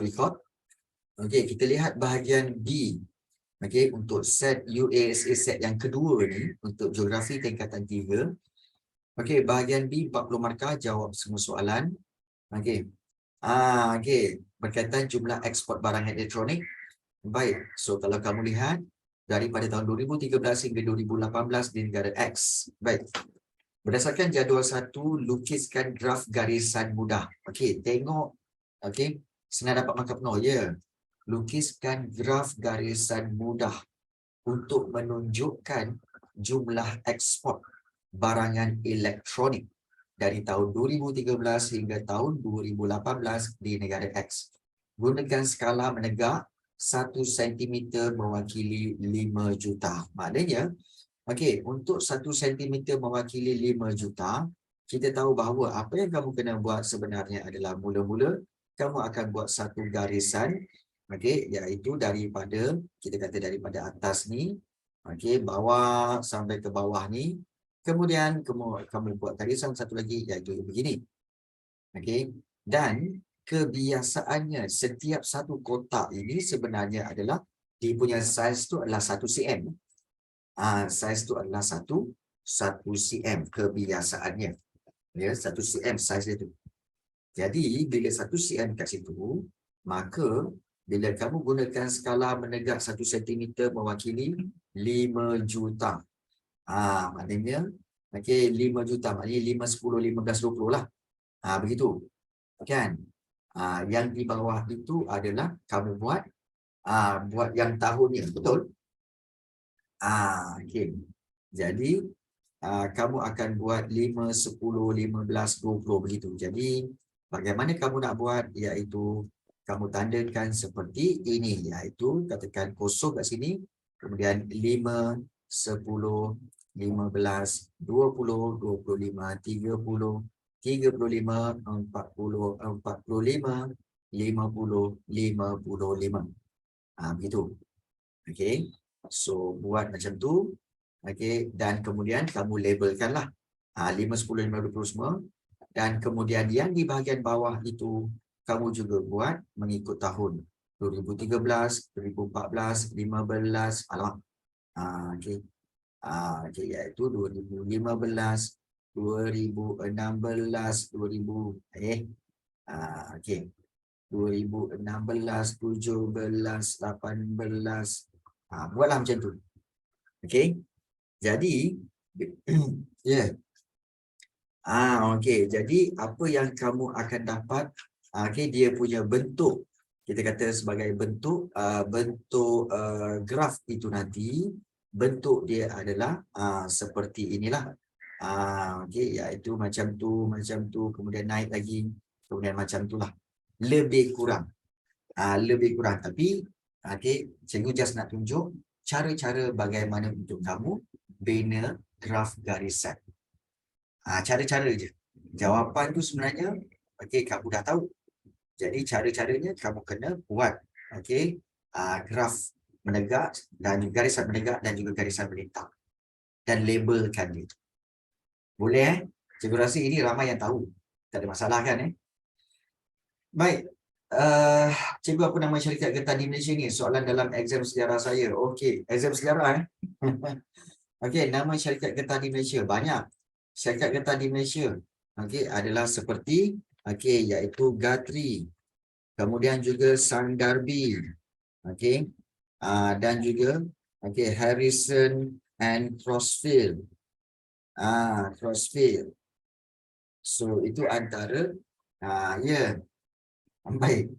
record. Okey, kita lihat bahagian B. Okey, untuk set UASA set yang kedua ni, untuk geografi tingkatan 3. Okey, bahagian B 40 markah, jawab semua soalan. Okey. Okey, berkaitan jumlah ekspor barang elektronik. Baik, so kalau kamu lihat daripada tahun 2013 hingga 2018 di negara X. Baik. Berdasarkan jadual 1, lukiskan graf garisan mudah. Okey, tengok. Okey, senang dapat markah penuh, ya. Lukiskan graf garisan mudah untuk menunjukkan jumlah ekspor barangan elektronik dari tahun 2013 hingga tahun 2018 di negara X. Gunakan skala menegak 1 cm mewakili 5 juta. Maknanya, okey, untuk 1 cm mewakili 5 juta, kita tahu bahawa apa yang kamu kena buat sebenarnya adalah mula-mula kamu akan buat satu garisan, okey, iaitu daripada, kita kata daripada atas ni, okey, bawah sampai ke bawah ni. Kemudian kamu buat garisan satu lagi iaitu begini. Okey, dan kebiasaannya setiap satu kotak ini sebenarnya adalah dia punya saiz tu adalah 1 cm. Saiz tu adalah 1 cm kebiasaannya. Ya, 1 cm saiz dia tu. Jadi bila 1 cm kat situ, maka bila kamu gunakan skala menegak 1 cm mewakili 5 juta. Maknanya, okey, 5 juta, maknanya 5, 10, 15, 20 lah. Begitu. Kan? Yang di bawah itu adalah kamu buat yang tahunnya. Betul? Okey. Jadi, kamu akan buat 5, 10, 15, 20 begitu. Jadi, bagaimana kamu nak buat? Iaitu, kamu tandakan seperti ini. Iaitu, katakan kosong kat sini. Kemudian 5, 10, 15, 20, 25, 30, 35, 40, 45, 50, 55. Begitu. Okey. So, buat macam tu. Okey. Dan kemudian kamu labelkanlah 5, 10, 15, 20 semua. Dan kemudian yang di bahagian bawah itu, kamu juga buat mengikut tahun. 2013, 2014, 15, alamak. Okey. Okey, iaitu 2015, 2016, okey. 2016, 17, 18. Buatlah macam tu. Okey. Jadi, ya. Okey. Jadi, apa yang kamu akan dapat, okey, dia punya bentuk. Kita kata sebagai bentuk graf itu nanti, bentuk dia adalah seperti inilah. Okey, iaitu macam tu, kemudian naik lagi, kemudian macam itulah. Lebih kurang. Tapi, okey, cikgu just nak tunjuk cara-cara bagaimana untuk kamu bina graf garisan. Cara-cara je. Jawapan tu sebenarnya, okey, kamu dah tahu. Jadi, cara-caranya kamu kena buat, okey, graf menegak dan garisan menegak dan juga garisan melintang. Dan labelkan dia. Boleh Cikgu rasa ini ramai yang tahu. Tak ada masalah kan Baik. Cikgu apa nama syarikat getah di Malaysia ni? Soalan dalam exam sejarah saya. Okey, exam sejarah Okey, nama syarikat getah di Malaysia banyak. Syarikat getah di Malaysia okey adalah seperti iaitu Guthrie. Kemudian juga Sandarbi. Okey. Dan juga Harrison and Crossfield. Crossfield. So itu antara baik.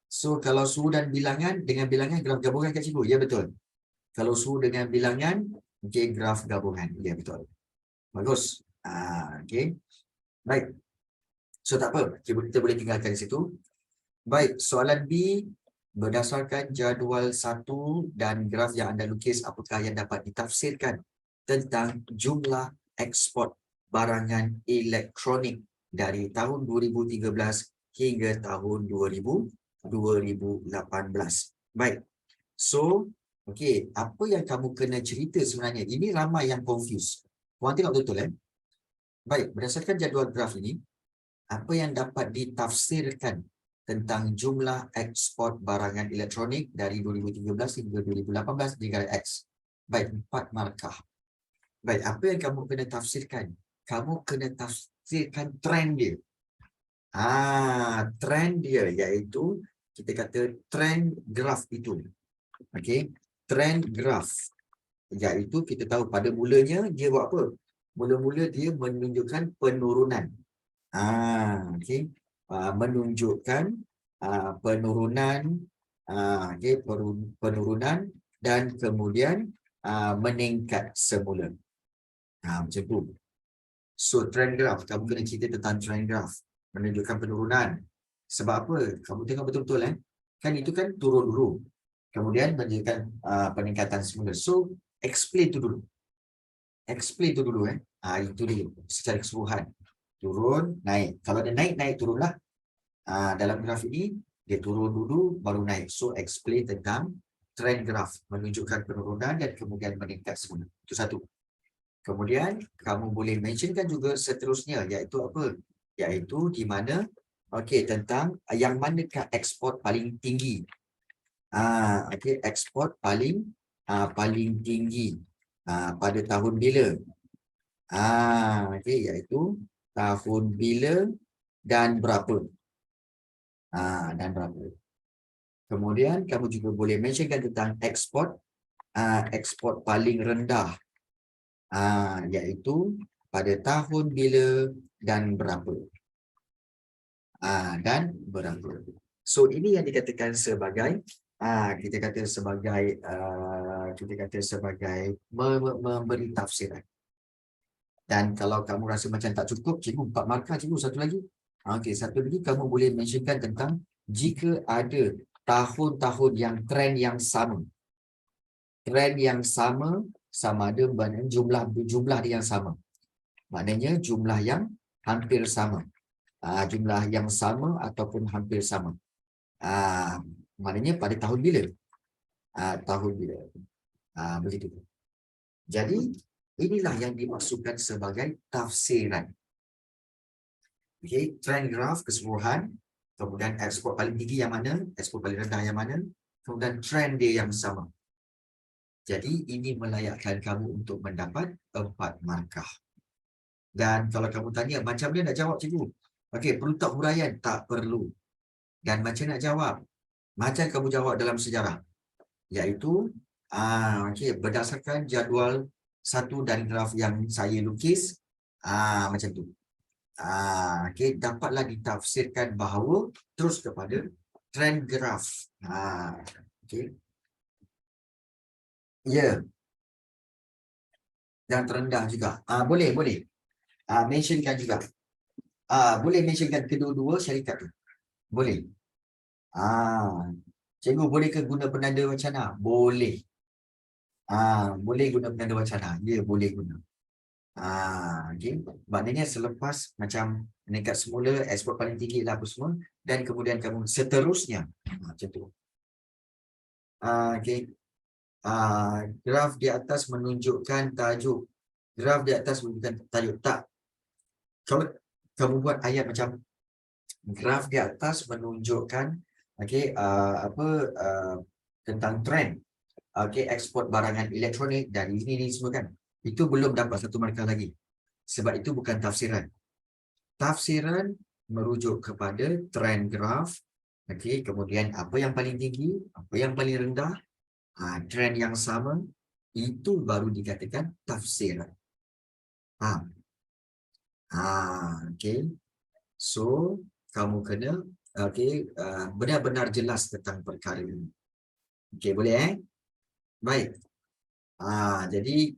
So kalau suhu dan bilangan, dengan bilangan graf gabungan kat cikgu. Ya betul. Kalau suhu dengan bilangan, graf gabungan. Ya betul. Bagus. Okey. Baik. So tak apa, kita boleh tinggalkan situ. Baik, soalan B, berdasarkan jadual 1 dan graf yang anda lukis, apakah yang dapat ditafsirkan tentang jumlah ekspor barangan elektronik dari tahun 2013 hingga tahun 2018. Baik. So, okey, apa yang kamu kena cerita sebenarnya? Ini ramai yang confused. Korang tengok betul Baik, berdasarkan jadual graf ini, apa yang dapat ditafsirkan tentang jumlah ekspor barangan elektronik dari 2013 hingga 2018 di negara X. Baik, 4 markah. Baik, apa yang kamu kena tafsirkan? Kamu kena tafsirkan trend dia. Trend dia iaitu kita kata trend graf itu. Okey, trend graf iaitu kita tahu pada mulanya dia buat apa? Mula-mula dia menunjukkan penurunan. Okey, menunjukkan penurunan, okey, penurunan dan kemudian meningkat semula. Macam tu. So trend graph, kamu kena cerita tentang trend graph, menunjukkan penurunan. Sebab apa? Kamu tengok betul-betul kan itu kan turun dulu. Kemudian menunjukkan peningkatan semula. So explain tu dulu. Explain tu dulu itu dia secara keseluruhan. Turun, naik. Kalau dia naik, turunlah. Dalam graf ini dia turun dulu baru naik. So explain tentang trend graph, menunjukkan penurunan dan kemudian meningkat semula. Itu satu. Kemudian kamu boleh mentionkan juga seterusnya iaitu apa? Iaitu di mana tentang yang manakah ekspor paling tinggi. Ekspor paling tinggi pada tahun bila? Iaitu tahun bila dan berapa? Kemudian kamu juga boleh mentionkan tentang ekspor paling rendah. Iaitu pada tahun bila dan berapa. So ini yang dikatakan sebagai kita kata sebagai memberi tafsiran. Dan kalau kamu rasa macam tak cukup, cikgu 4 markah, cikgu satu lagi. Satu lagi kamu boleh mentionkan tentang jika ada tahun-tahun yang trend yang sama. Trend yang sama ada jumlah dia yang sama. Maknanya jumlah yang hampir sama. Jumlah yang sama ataupun hampir sama. Maknanya pada tahun bila? Begitu. Jadi inilah yang dimaksudkan sebagai tafsiran. Trend graph keseluruhan, kemudian ekspor paling tinggi yang mana, ekspor paling rendah yang mana, kemudian trend dia yang sama. Jadi ini melayakkan kamu untuk mendapat 4 markah. Dan kalau kamu tanya macam mana nak jawab cikgu? Perlu tak huraian? Tak perlu. Dan macam nak jawab? Macam kamu jawab dalam sejarah. Iaitu berdasarkan jadual satu dan graf yang saya lukis, macam tu. Dapatlah ditafsirkan bahawa terus kepada trend graf. Dan terendah juga. Boleh. Mentionkan juga. Boleh mentionkan kedua-dua syarikat tu. Boleh. Cikgu boleh ke guna penanda wacana? Boleh. Boleh guna penanda wacana. Ya, boleh guna. Maknanya selepas macam meningkat semula, ekspor paling tinggi lah apa semua, dan kemudian kamu seterusnya. Macam tu. Graf di atas menunjukkan tajuk. Graf di atas menunjukkan tajuk. Tak. Kalau kamu buat ayat macam graf di atas menunjukkan tentang trend ekspor barangan elektronik dan ini semua kan, itu belum dapat 1 markah lagi sebab itu bukan tafsiran. Tafsiran merujuk kepada trend graf, kemudian apa yang paling tinggi, apa yang paling rendah, trend yang sama, itu baru dikatakan tafsiran. So kamu kena benar-benar jelas tentang perkara ini. Boleh baik. Jadi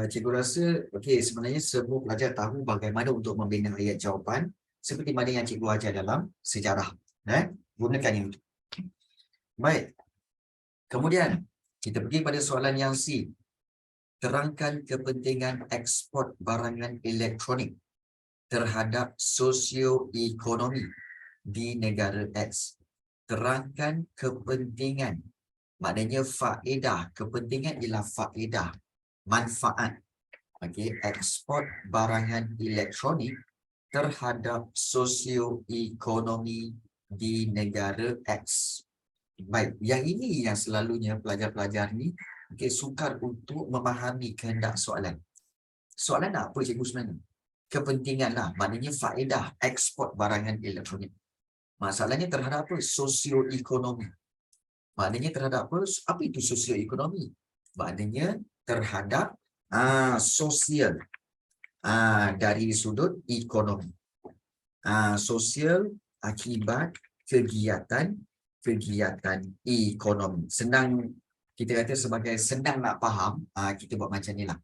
cikgu rasa sebenarnya semua pelajar tahu bagaimana untuk membina ayat jawapan seperti mana yang cikgu ajar dalam sejarah. Gunakan yang itu. Baik. Kemudian kita pergi pada soalan yang C. Terangkan kepentingan ekspor barangan elektronik terhadap sosioekonomi di negara X. Terangkan kepentingan. Maknanya faedah. Kepentingan ialah faedah. Manfaat. Ekspor barangan elektronik terhadap sosioekonomi di negara X. Baik, yang ini yang selalunya pelajar-pelajar ni sukar untuk memahami kehendak soalan. Soalan apa cikgu sebenarnya? Kepentingan lah, maknanya faedah ekspor barangan elektronik. Masalahnya terhadap apa? Sosioekonomi. Maknanya terhadap apa? Apa itu sosioekonomi? Maknanya terhadap sosial dari sudut ekonomi. Sosial akibat kegiatan ekonomi. Senang kita kata sebagai senang nak faham, kita buat macam ni lah.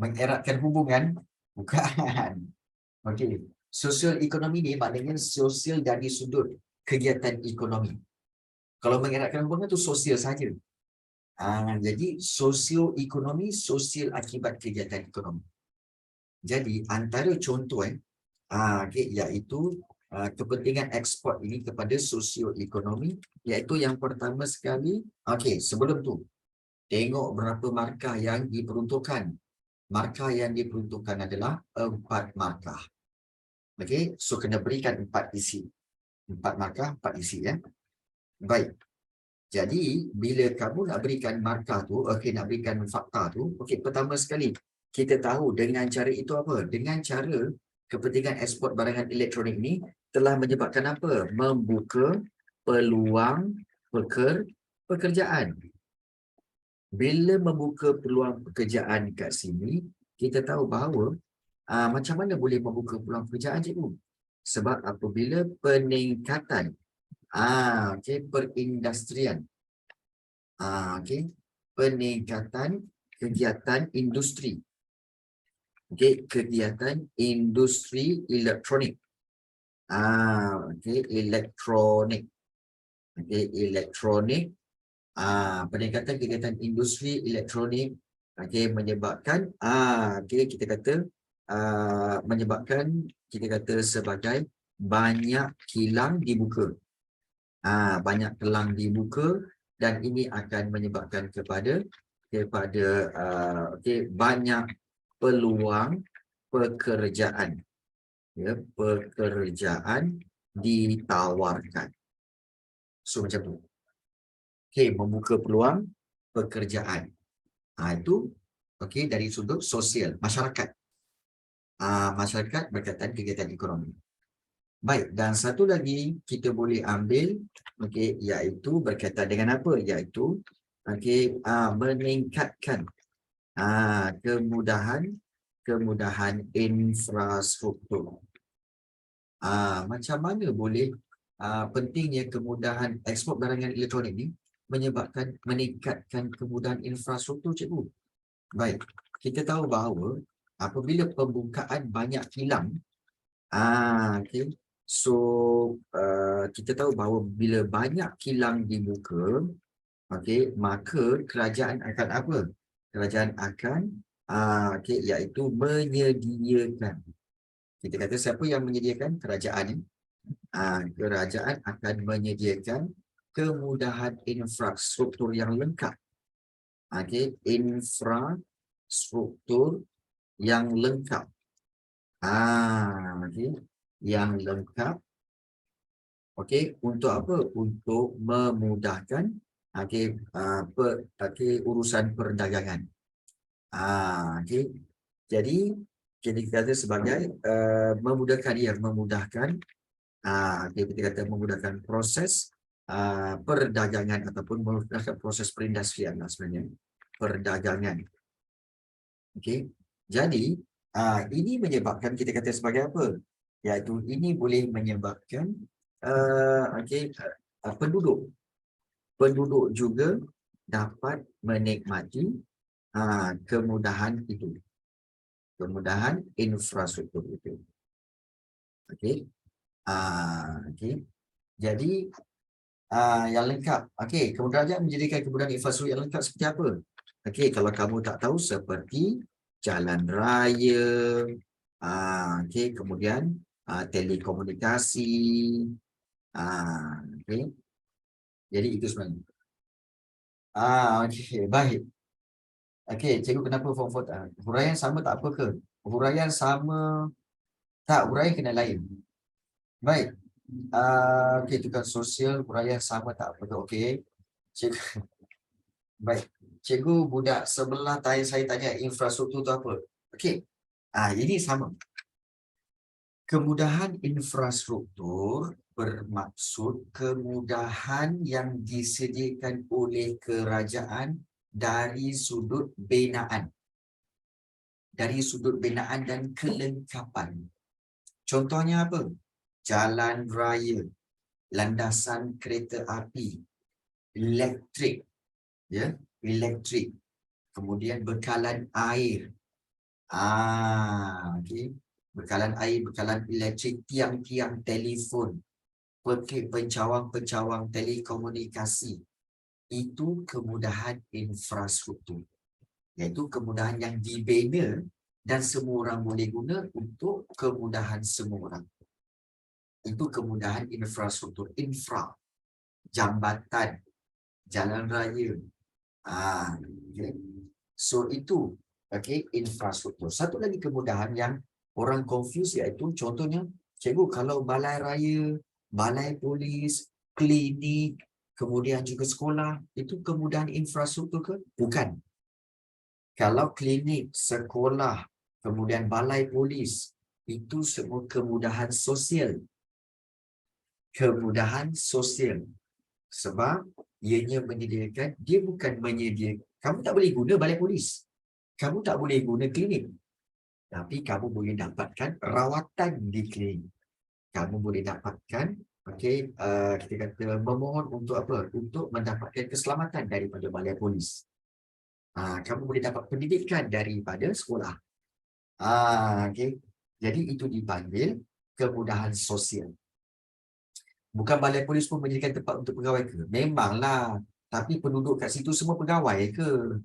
Mengeratkan hubungan, bukan. Okey. Sosial ekonomi ni maknanya sosial dari sudut kegiatan ekonomi. Kalau mengeratkan hubungan tu sosial saja. Jadi sosioekonomi, sosial akibat kegiatan ekonomi. Jadi antara contoh iaitu kepentingan ekspor ini kepada sosioekonomi, iaitu yang pertama sekali, sebelum tu tengok berapa markah yang diperuntukkan. Markah yang diperuntukkan adalah 4 markah. So kena berikan 4 isi. 4 markah, 4 isi ya. Baik. Jadi bila kamu nak berikan markah tu, nak berikan fakta tu, pertama sekali kita tahu dengan cara itu apa? Dengan cara kepentingan ekspor barangan elektronik ni telah menyebabkan apa? Membuka peluang pekerjaan. Bila membuka peluang pekerjaan kat sini, kita tahu bahawa macam mana boleh membuka peluang pekerjaan cikgu? Sebab apabila peningkatan perindustrian, peningkatan kegiatan industri, kegiatan industri elektronik, elektronik, peningkatan kegiatan industri elektronik, menyebabkan kita kata menyebabkan kita kata sebagai banyak kilang dibuka. Banyak kilang dibuka dan ini akan menyebabkan kepada banyak peluang pekerjaan. Pekerjaan ditawarkan. So macam tu. Membuka peluang pekerjaan. Itu dari sudut sosial, masyarakat. Masyarakat berkaitan kegiatan ekonomi. Baik, dan satu lagi kita boleh ambil iaitu berkaitan dengan apa? Iaitu meningkatkan kemudahan infrastruktur. Macam mana boleh pentingnya kemudahan ekspor barangan elektronik ni meningkatkan kemudahan infrastruktur cikgu? Baik, kita tahu bahawa apabila pembukaan banyak kilang, kita tahu bahawa bila banyak kilang dibuka, maka kerajaan akan apa? Kerajaan akan iaitu menyediakan. Kita kata siapa yang menyediakan? Kerajaan. Kerajaan akan menyediakan kemudahan infrastruktur yang lengkap. Infrastruktur yang lengkap. Yang lengkap. Untuk apa? Untuk memudahkan urusan perdagangan. Jadi kita kata sebagai memudahkan kita kata memudahkan proses perdagangan ataupun memudahkan proses perindustrian sebenarnya, perdagangan. Jadi ini menyebabkan kita kata sebagai apa? Iaitu ini boleh menyebabkan penduduk juga dapat menikmati kemudahan itu, kemudahan infrastruktur itu. Jadi yang lengkap. Kerajaan menjadikan kemudahan infrastruktur yang lengkap seperti apa? Kalau kamu tak tahu, seperti jalan raya, kemudian telekomunikasi. Jadi itu sebenarnya. Baik. Cikgu kenapa form 4? Huraian sama tak apa ke? Huraian sama tak, huraian kena lain. Baik. Okey, tukar sosial budaya sama tak betul. Okey. Cikgu, baik. Cikgu budak sebelah tanya saya tanya infrastruktur tu apa? Okey. Ini sama. Kemudahan infrastruktur bermaksud kemudahan yang disediakan oleh kerajaan dari sudut binaan. Dari sudut binaan dan kelengkapan. Contohnya apa? Jalan raya, landasan kereta api, elektrik, ya, elektrik. Kemudian bekalan air. Okey. Bekalan air, bekalan elektrik, tiang-tiang telefon, pencawang-pencawang telekomunikasi. Itu kemudahan infrastruktur. Iaitu kemudahan yang dibina dan semua orang boleh guna untuk kemudahan semua orang. Itu kemudahan infrastruktur. Jambatan, jalan raya. Okay. So itu infrastruktur. Satu lagi kemudahan yang orang confuse iaitu contohnya, cikgu kalau balai raya, balai polis, klinik, kemudian juga sekolah, itu kemudahan infrastruktur ke? Bukan. Kalau klinik, sekolah, kemudian balai polis, itu semua kemudahan sosial. Kemudahan sosial. Sebab ianya menyediakan, dia bukan menyediakan. Kamu tak boleh guna balai polis. Kamu tak boleh guna klinik. Tapi kamu boleh dapatkan rawatan di klinik. Kamu boleh dapatkan, kita kata memohon untuk apa? Untuk mendapatkan keselamatan daripada balai polis. Kamu boleh dapat pendidikan daripada sekolah. Jadi itu dipanggil kemudahan sosial. Bukan balai polis pun menjadikan tempat untuk pegawai ke? Memanglah. Tapi penduduk kat situ semua pegawai ke?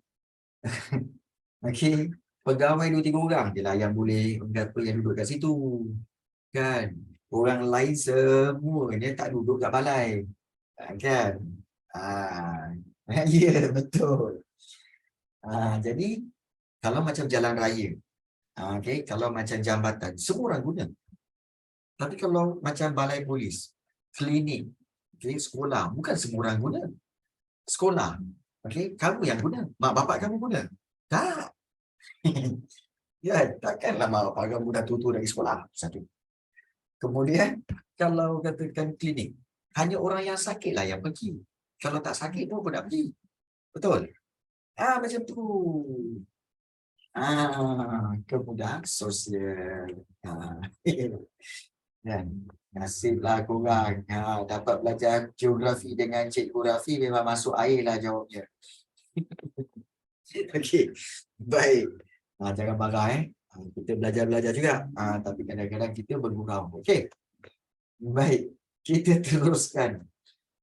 Pegawai 2-3 orang je lah yang boleh yang duduk kat situ. Kan? Orang lain semuanya tak duduk kat balai. Kan? Ya, betul. Jadi, kalau macam jalan raya, kalau macam jambatan, semua orang guna. Tapi kalau macam balai polis, klinik, sekolah, bukan semua orang guna. Sekolah, kamu yang guna, mak bapak kamu guna. Tak. Ya, takkanlah mak bapak kamu dah tua dari sekolah. Satu. Kemudian, kalau katakan klinik, hanya orang yang sakitlah yang pergi. Kalau tak sakit pun nak pergi. Betul? Macam tu. Kemudahan sosial. Dan nasiblah korang dapat belajar geografi dengan cikgu Rafi, memang masuk air lah jawabnya. Okey, baik. Jangan marah kita belajar-belajar juga. Tapi kadang-kadang kita bergurau. Okey. Baik, kita teruskan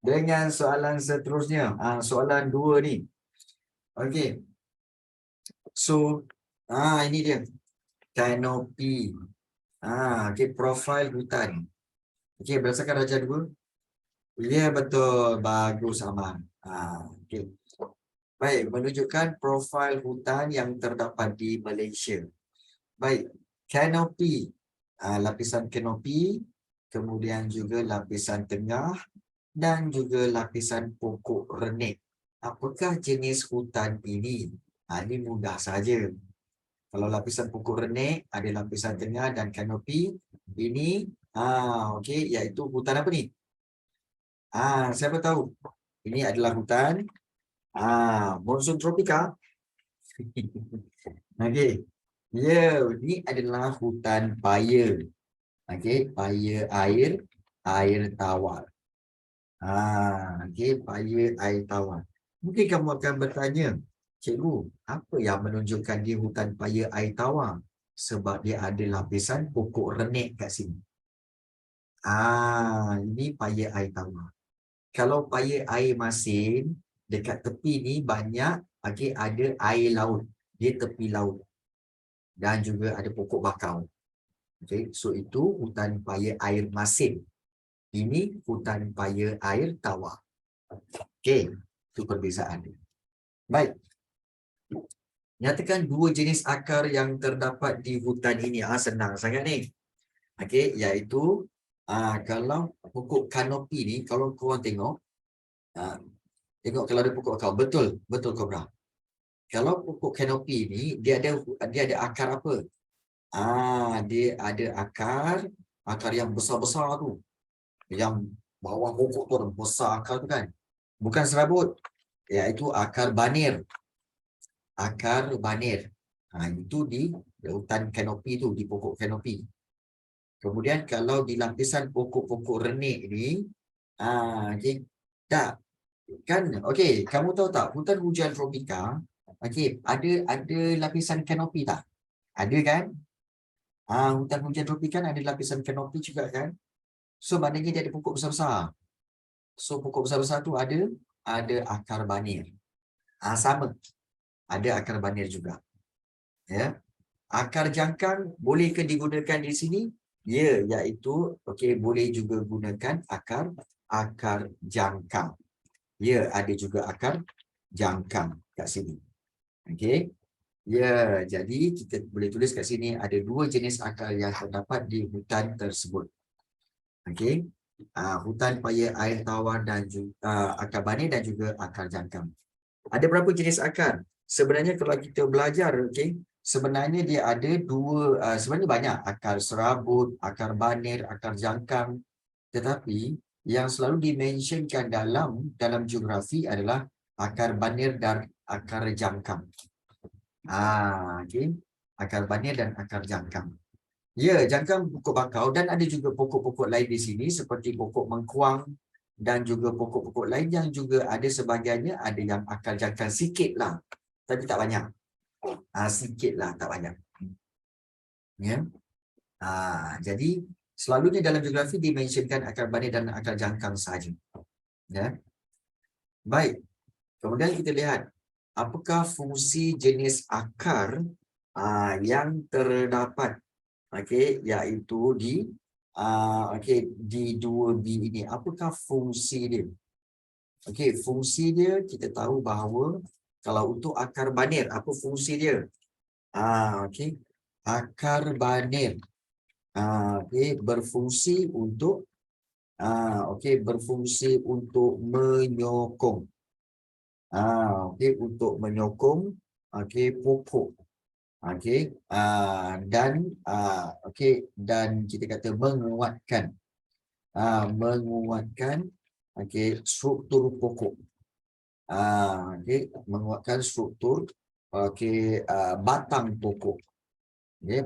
dengan soalan seterusnya. Soalan 2 ni. Okey. So, ini dia. Kanopi. Profil hutan. Berdasarkan Raja 2. Ya, betul. Bagus, Aman. Okey. Baik, menunjukkan profil hutan yang terdapat di Malaysia. Baik, kanopi. Lapisan kanopi, kemudian juga lapisan tengah dan juga lapisan pokok renek. Apakah jenis hutan ini? Ini mudah saja. Kalau lapisan pokok renek, ada lapisan tengah dan kanopi. Ini, iaitu hutan apa ni? Siapa tahu? Ini adalah hutan monsun tropika. Ya, ini adalah hutan paya. Paya air tawar. Paya air tawar. Mungkin kamu akan bertanya, cikgu, apa yang menunjukkan dia hutan paya air tawar? Sebab dia ada lapisan pokok renek kat sini. Ini paya air tawar. Kalau paya air masin, dekat tepi ni banyak ada air laut. Dia tepi laut. Dan juga ada pokok bakau. So itu hutan paya air masin. Ini hutan paya air tawar. Itu perbezaan dia. Baik. Nyatakan 2 jenis akar yang terdapat di hutan ini. Senang sangat ni. Iaitu Kalau pokok kanopi ni, kalau korang tengok, tengok kalau ada pokok kau, betul Kobra. Kalau pokok kanopi ni, dia ada akar apa? Dia ada akar yang besar-besar tu. Yang bawah pokok tu ada besar akar tu kan. Bukan serabut, iaitu akar banir. Akar banir. Itu di hutan kanopi tu, di pokok kanopi. Kemudian kalau di lapisan pokok-pokok renik ni, okay, tak kan? Okey, kamu tahu tak hutan hujan tropika, okey, ada lapisan kanopi tak? Ada kan? Hutan hujan tropika kan ada lapisan kanopi juga kan? So maknanya dia ada pokok besar-besar. So pokok besar-besar tu ada akar banir. Sama. Ada akar banir juga. Ya. Akar jangkang bolehkah digunakan di sini? Ya, iaitu okey, boleh juga gunakan akar jangkang. Ya, ada juga akar jangkang kat sini. Okey. Ya, jadi kita boleh tulis kat sini ada 2 jenis akar yang terdapat di hutan tersebut. Okey. Hutan paya air tawar dan juga akar banir dan juga akar jangkang. Ada berapa jenis akar? Sebenarnya kalau kita belajar, okey, sebenarnya dia ada 2, sebenarnya banyak, akar serabut, akar banir, akar jangkang. Tetapi yang selalu dimentionkan dalam geografi adalah akar banir dan akar jangkang. Okey. Akar banir dan akar jangkang. Ya, jangkang pokok bakau dan ada juga pokok-pokok lain di sini seperti pokok mengkuang dan juga pokok-pokok lain yang juga ada sebahagiannya ada yang akar jangkang sikit lah. Tapi tak banyak. Sikit lah, tak banyak. Ya. Jadi selalunya dalam geografi dimentionkan akar banir dan akar jangkang sahaja. Ya. Baik. Kemudian kita lihat apakah fungsi jenis akar yang terdapat, okey, iaitu di di 2B ini. Apakah fungsi dia? Okey, fungsi dia kita tahu bahawa kalau untuk akar banir, apa fungsi dia? Okey. Akar banir berfungsi untuk berfungsi untuk menyokong. Untuk menyokong pokok. Dan dan kita kata menguatkan struktur pokok. Menguatkan struktur batang pokok.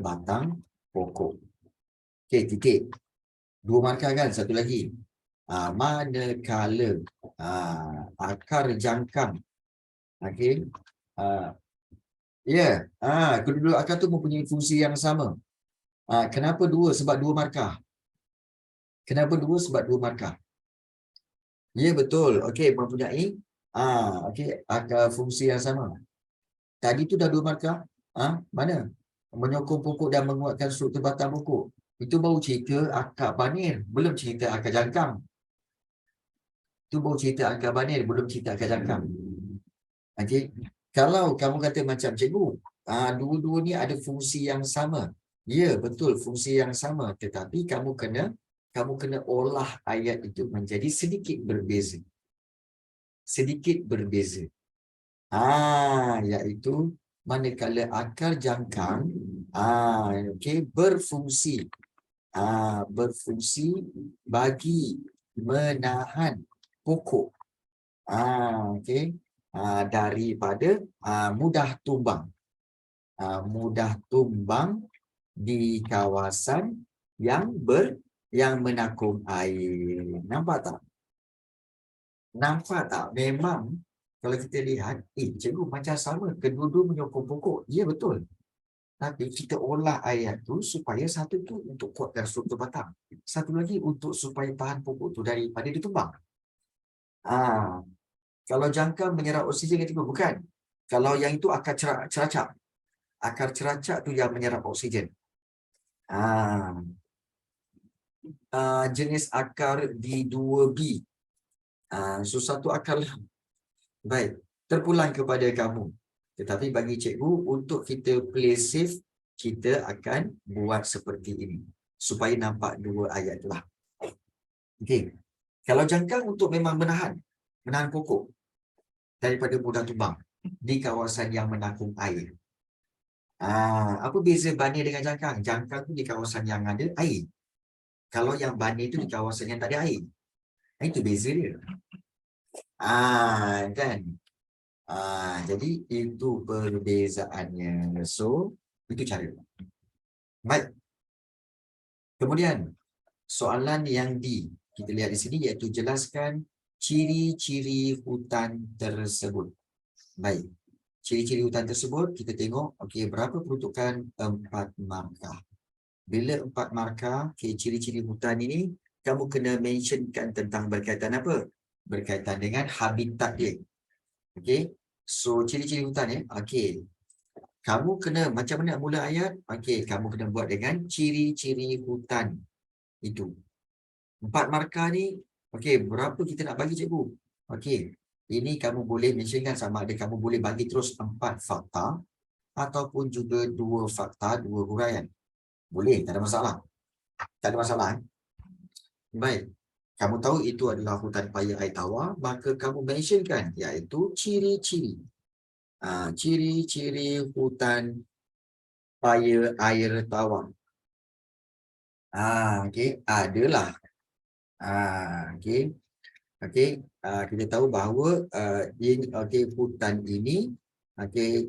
Batang pokok. Titik. 2 markah kan, satu lagi. Manakala akar jangkang kedua-dua akar tu mempunyai fungsi yang sama. Kenapa 2? Sebab 2 markah. Kenapa 2? Sebab 2 markah. Ya, betul. Okey, mempunyai akar fungsi yang sama. Tadi tu dah 2 markah. Mana? Menyokong pokok dan menguatkan struktur batang pokok. Itu baru cerita akar banir, belum cerita akar jangkang. Itu baru cerita akar banir, belum cerita akar jangkang. Okey. Kalau kamu kata macam cikgu, dua-dua ni ada fungsi yang sama. Ya, betul, fungsi yang sama. Tetapi kamu kena olah ayat itu menjadi sedikit berbeza. Sedikit berbeza. Iaitu manakala akar jangkang berfungsi bagi menahan pokok daripada mudah tumbang di kawasan yang menakung air. Nampak tak? Memang kalau kita lihat, cikgu macam sama, kedua-dua menyokong pokok. Ya, betul. Tapi kita olah ayat tu supaya satu tu untuk kuatkan struktur batang. Satu lagi untuk supaya tahan pokok tu daripada ditumbang. Kalau jangkang menyerap oksigen ketika bukan. Kalau yang itu akar ceracak. Akar ceracak tu yang menyerap oksigen. Jenis akar di 2B. So satu akar. Baik, terpulang kepada kamu. Tetapi bagi cikgu, untuk kita play safe, kita akan buat seperti ini. Supaya nampak 2 ayat tu lah. Okey. Kalau jangkang untuk memang menahan pokok daripada mudah tumbang di kawasan yang menakung air. Apa beza bani dengan jangkang? Jangkang tu di kawasan yang ada air. Kalau yang bani tu di kawasan yang tak ada air. Itu beza dia. Kan? Jadi itu perbezaannya. So, itu cara. Baik. Kemudian, soalan yang kita lihat di sini iaitu jelaskan ciri-ciri hutan tersebut. Baik. Ciri-ciri hutan tersebut, kita tengok, okey, berapa peruntukan 4 markah. Bila 4 markah, okey, ciri-ciri hutan ini, kamu kena mentionkan tentang berkaitan apa? Berkaitan dengan habitat dia. Okey. So, ciri-ciri hutan ya. Okey. Kamu kena, macam mana mula ayat? Okey, kamu kena buat dengan ciri-ciri hutan itu. 4 markah ni, okey, berapa kita nak bagi cikgu? Okey. Ini kamu boleh mentionkan sama ada kamu boleh bagi terus 4 fakta ataupun juga 2 fakta, 2 huraian. Boleh, tak ada masalah. Tak ada masalah. Baik. Kamu tahu itu adalah hutan paya air tawar, maka kamu mentionkan iaitu ciri-ciri. Ciri-ciri hutan paya air tawar. Okey, adalah. Okey. Okey, kita tahu bahawa hutan ini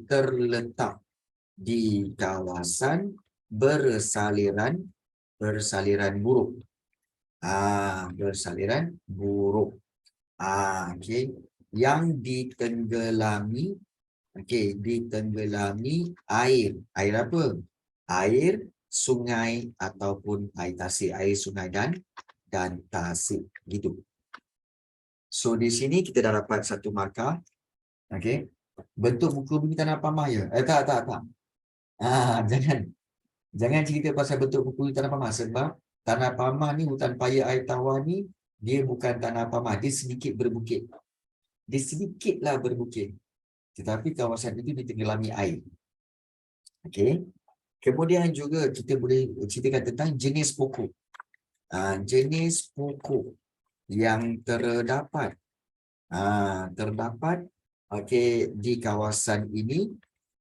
terletak di kawasan bersaliran buruk. Bersaliran buruk. Okey, yang ditenggelami air. Air apa? Air sungai ataupun air tasik, air sungai dan tasik gitu. So di sini kita dah dapat satu markah. Okey. Bentuk muka bumi tanah pamah ya. Tak. Jangan cerita pasal bentuk muka bumi tanah pamah sebab tanah pamah ni, hutan paya air tawar ni, dia bukan tanah pamah, dia sedikit berbukit. Dia sedikitlah berbukit. Tetapi kawasan itu ditenggelami air. Okey. Kemudian juga kita boleh ceritakan tentang jenis pokok. Jenis pokok yang terdapat di kawasan ini.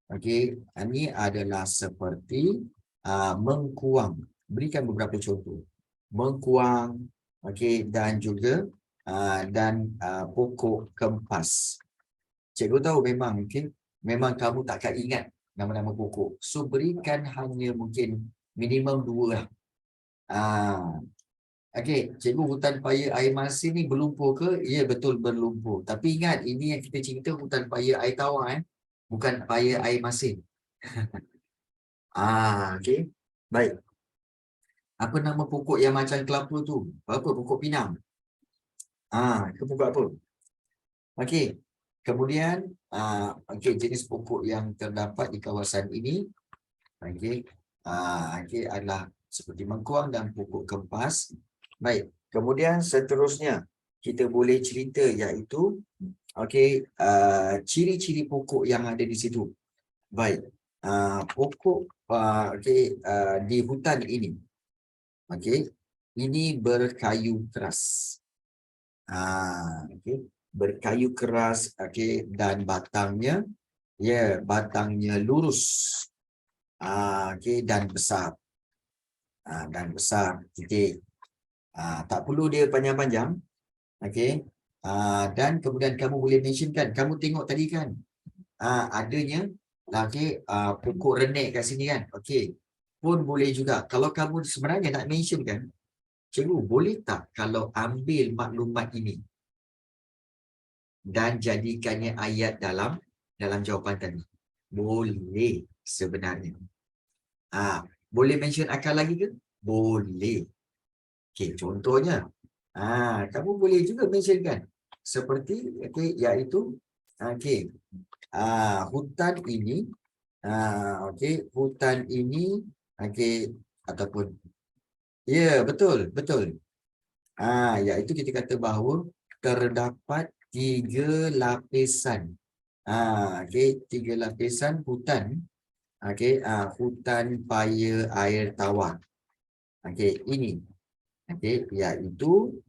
Okey, ini adalah seperti mengkuang. Berikan beberapa contoh. Mengkuang, okey, dan juga pokok kempas. Cikgu tahu memang kamu takkan ingat nama-nama pokok. So berikan hanya mungkin minimum 2 lah. Okey, cikgu, hutan paya air masin ni berlumpur ke? Ya, betul berlumpur. Tapi ingat, ini yang kita cerita hutan paya air tawar, bukan paya air masin. Okey. Baik. Apa nama pokok yang macam kelapa tu? Apa? Pokok pinang. Ke pokok apa? Okey. Kemudian, jenis pokok yang terdapat di kawasan ini, adalah seperti mengkuang dan pokok kempas. Baik. Kemudian seterusnya, kita boleh cerita iaitu ciri-ciri pokok yang ada di situ. Baik. Pokok di hutan ini. Ini berkayu keras. Berkayu keras, dan batangnya lurus. Dan besar. Tak perlu dia panjang-panjang. Dan kemudian kamu boleh mentionkan, kamu tengok tadi kan, adanya pokok renek kat sini kan. Pun boleh juga. Kalau kamu sebenarnya nak mentionkan, cikgu, boleh tak kalau ambil maklumat ini dan jadikannya ayat dalam jawapan tadi? Boleh sebenarnya. Boleh mention akal lagi ke? Boleh. Contohnya, kamu boleh juga mentionkan seperti iaitu hutan ini ataupun betul. Iaitu kita kata bahawa terdapat 3 lapisan. 3 lapisan hutan. Hutan paya air tawar. Ini. Iaitu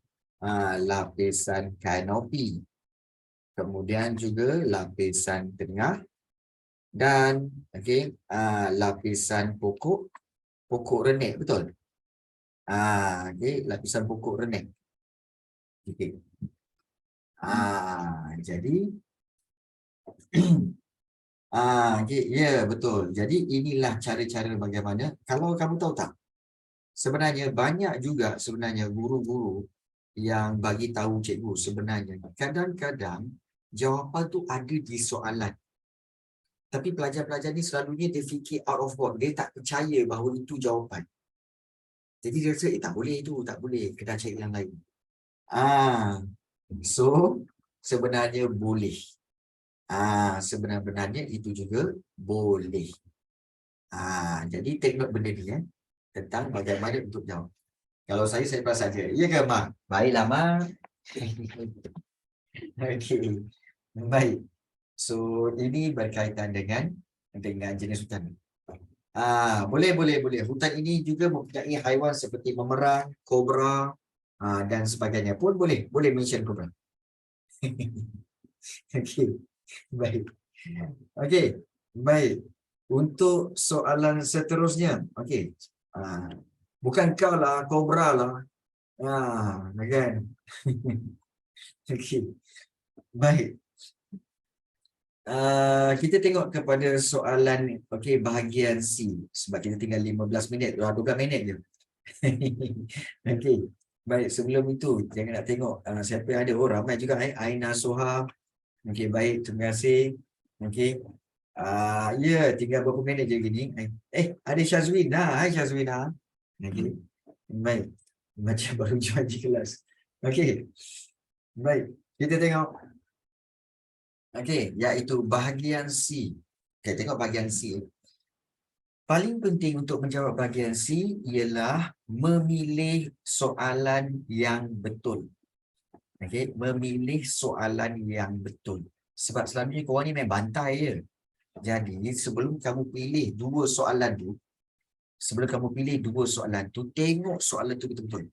lapisan kanopi, kemudian juga lapisan tengah, dan lapisan pokok renek, betul? Lapisan pokok renek. Jadi ya, betul. Jadi inilah cara-cara bagaimana. Kalau kamu tahu tak, sebenarnya banyak juga sebenarnya guru-guru yang bagi tahu cikgu sebenarnya kadang-kadang jawapan tu ada di soalan. Tapi pelajar-pelajar ni selalunya dia fikir out of box. Dia tak percaya bahawa itu jawapan. Jadi dia rasa, tak boleh itu, tak boleh. Kena cari yang lain. So, sebenarnya boleh. Sebenarnya itu juga boleh. Jadi take note benda ni tentang bagaimana untuk jawab. Kalau saya pas saja. Ya ke, Mak? Baiklah, Mak. Okey. Baik. So, ini berkaitan dengan jenis hutan. Boleh. Hutan ini juga mempunyai haiwan seperti memerang, kobra, dan sebagainya pun boleh mention kobra. Okey. Baik. Okey. Baik. Untuk soalan seterusnya. Okey. Bukan kau lah, kobra lah. Kan? Okey. Baik. Kita tengok kepada soalan bahagian C. Sebab kita tinggal 15 minit. 12 minit je. Okey. Baik, sebelum itu jangan nak tengok siapa yang ada. Oh, ramai juga. Aina Soha. Okey, baik. Terima kasih. Okey. Ya, tinggal berapa minit je gini. Ada Syazwina. Hai Syazwina. Okey. Baik. Macam baru janji kelas. Okey. Baik. Kita tengok. Okey, iaitu bahagian C. Kita tengok bahagian C. Paling penting untuk menjawab bahagian C ialah memilih soalan yang betul. Okey, memilih soalan yang betul. Sebab selalunya korang ni main bantai je. Jadi, sebelum kamu pilih dua soalan tu, tengok soalan tu betul-betul.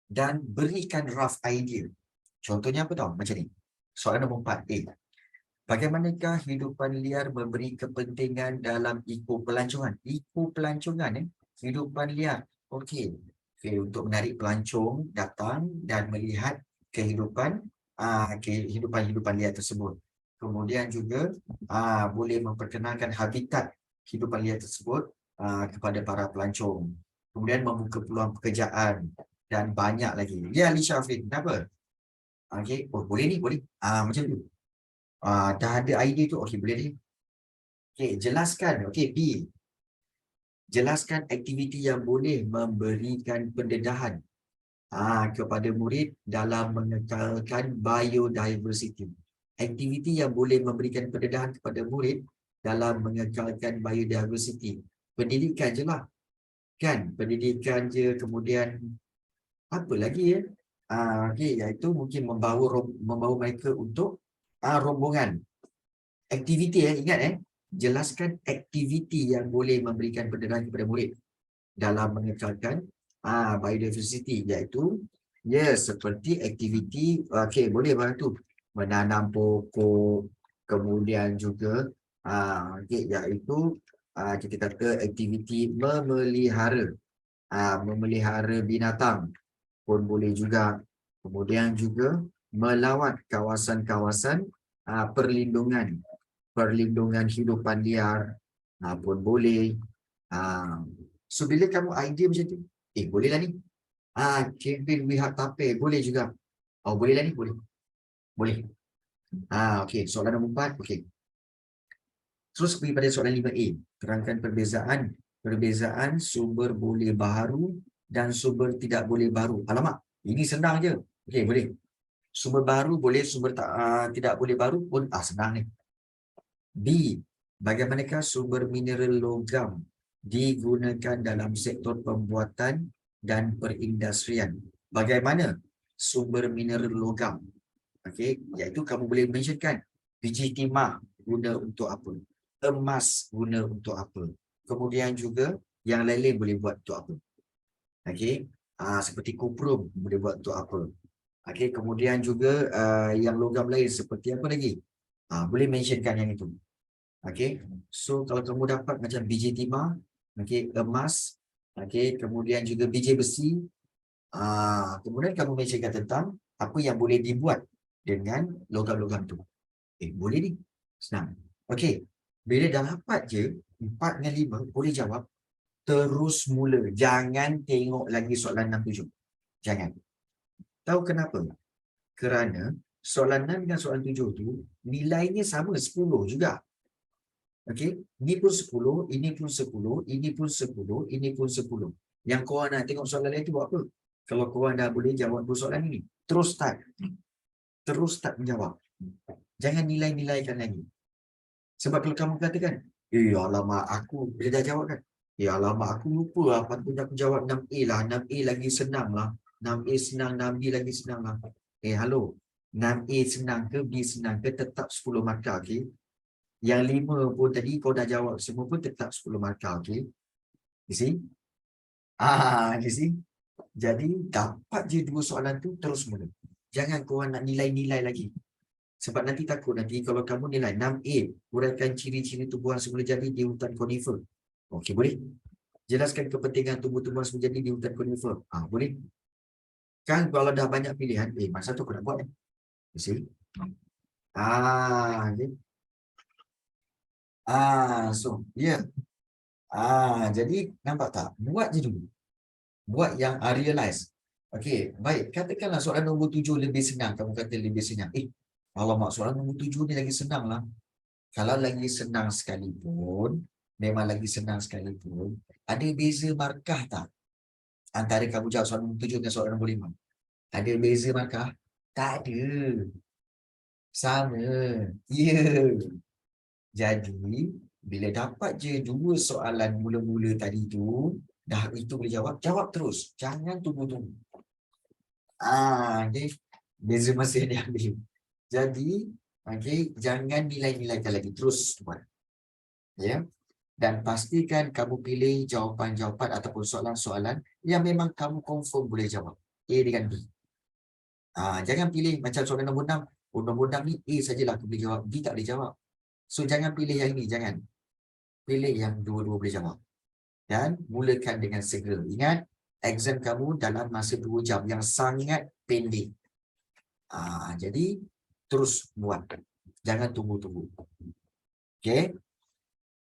Dan berikan rough idea. Contohnya apa tau? Macam ni. Soalan nombor 4A. Bagaimanakah hidupan liar memberi kepentingan dalam ekopelancongan? Ekopelancongan, hidupan liar. Okey, untuk menarik pelancong datang dan melihat kehidupan liar tersebut. Kemudian juga boleh memperkenalkan habitat hidupan liar tersebut kepada para pelancong. Kemudian membuka peluang pekerjaan dan banyak lagi. Ya, Ali Syafiq, kenapa? Okey, boleh ni, boleh. Macam tu. Dah ada idea tu, okey, boleh ni. Okey, jelaskan. Okey, B. Jelaskan aktiviti yang boleh memberikan pendedahan kepada murid dalam mengekalkan biodiversity. Aktiviti yang boleh memberikan pendedahan kepada murid dalam mengekalkan biodiversity. Pendidikan je lah. Kan? Pendidikan je, kemudian apa lagi ya? Okey, iaitu mungkin membawa mereka untuk rombongan. Aktiviti ingat jelaskan aktiviti yang boleh memberikan pendedahan kepada murid dalam mengekalkan biodiversity, iaitu seperti aktiviti boleh bantu menanam pokok, kemudian juga iaitu kita kata aktiviti memelihara binatang pun boleh juga. Kemudian juga melawat kawasan-kawasan perlindungan hidupan liar pun boleh. So bila kamu idea macam tu, boleh lah ni. Kempen Wihak Tape boleh juga. Boleh lah ni, boleh. Okey, soalan nombor 4. Okey. Terus pergi pada soalan 5A. Terangkan perbezaan sumber boleh baharu dan sumber tidak boleh baharu. Alamak, ini senang je. Okey, boleh. Sumber baharu boleh, sumber tidak boleh baharu pun senang ni. B. Bagaimanakah sumber mineral logam digunakan dalam sektor pembuatan dan perindustrian? Bagaimana sumber mineral logam? Okey, iaitu kamu boleh mentionkan biji timah guna untuk apa? Emas guna untuk apa? Kemudian juga yang lain-lain boleh buat untuk apa? Okey, seperti kuprum boleh buat untuk apa? Okey, kemudian juga yang logam lain seperti apa lagi? Boleh mentionkan yang itu. Okey. So kalau kamu dapat macam biji timah, okey, emas, okey, kemudian juga biji besi, kemudian kamu mentionkan tentang apa yang boleh dibuat dengan logam-logam tu. Boleh ni. Senang. Okey. Bila dah dapat je 4 dengan 5 boleh jawab, terus mula. Jangan tengok lagi soalan 6 7. Jangan. Tahu kenapa? Kerana soalan 6 dengan soalan 7 tu nilainya sama 10 juga. Okey, ini pun 10, ini pun 10, ini pun 10, ini pun 10. Yang korang nak tengok soalan lain tu buat apa? Kalau korang dah boleh jawab dua soalan ini, terus start. Terus start menjawab. Jangan nilai-nilaikan lagi. Sebab kalau kamu katakan, alamak aku bila dah jawab kan, alamak aku lupa lah, patutnya aku jawab 6A lah, 6A lagi senang lah. 6A senang, 6B lagi senang lah. Hello. 6A senang ke, B senang ke, tetap 10 markah, okey? Yang 5 pun tadi kau dah jawab semua pun tetap 10 markah, okey? You see? You see? Jadi dapat je dua soalan tu terus mula. Jangan korang nak nilai-nilai lagi. Sebab nanti takut nanti kalau kamu nilai 6A, uraikan ciri-ciri tumbuhan semula jadi di hutan konifer. Okey, boleh? Jelaskan kepentingan tumbuh-tumbuhan semula jadi di hutan konifer. Boleh? Kan kalau dah banyak pilihan, masa tu aku nak buat. You see? Okay. So, ya. Jadi nampak tak? Buat je dulu. Buat yang realize. Okey, baik. Katakanlah soalan nombor 7 lebih senang. Kamu kata lebih senang. Alamak, soalan nombor 7 ni lagi senang lah. Kalau lagi senang sekalipun, memang lagi senang sekalipun, ada beza markah tak? Antara kamu jawab soalan nombor 7 dengan soalan nombor 5. Ada beza markah? Tak ada. Sama. Ya. Jadi, bila dapat je dua soalan mula-mula tadi tu, dah itu boleh jawab, jawab terus. Jangan tunggu-tunggu. Okay. Beza masa yang diambil. Jadi, okay, jangan nilai-nilaikan lagi. Terus buat. Ya. Dan pastikan kamu pilih jawapan-jawapan ataupun soalan-soalan yang memang kamu confirm boleh jawab. A dengan B. Jangan pilih macam soalan nombor 6. Nombor 6 ni A sajalah aku boleh jawab. B tak boleh jawab. So, jangan pilih yang ini. Jangan. Pilih yang dua-dua boleh jawab. Dan mulakan dengan segera. Ingat, exam kamu dalam masa 2 jam yang sangat pendek. Jadi, terus buat. Jangan tunggu-tunggu. Okey?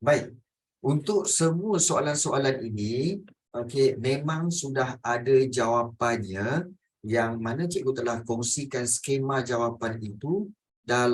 Baik. Untuk semua soalan-soalan ini, okey, memang sudah ada jawapannya yang mana cikgu telah kongsikan skema jawapan itu dalam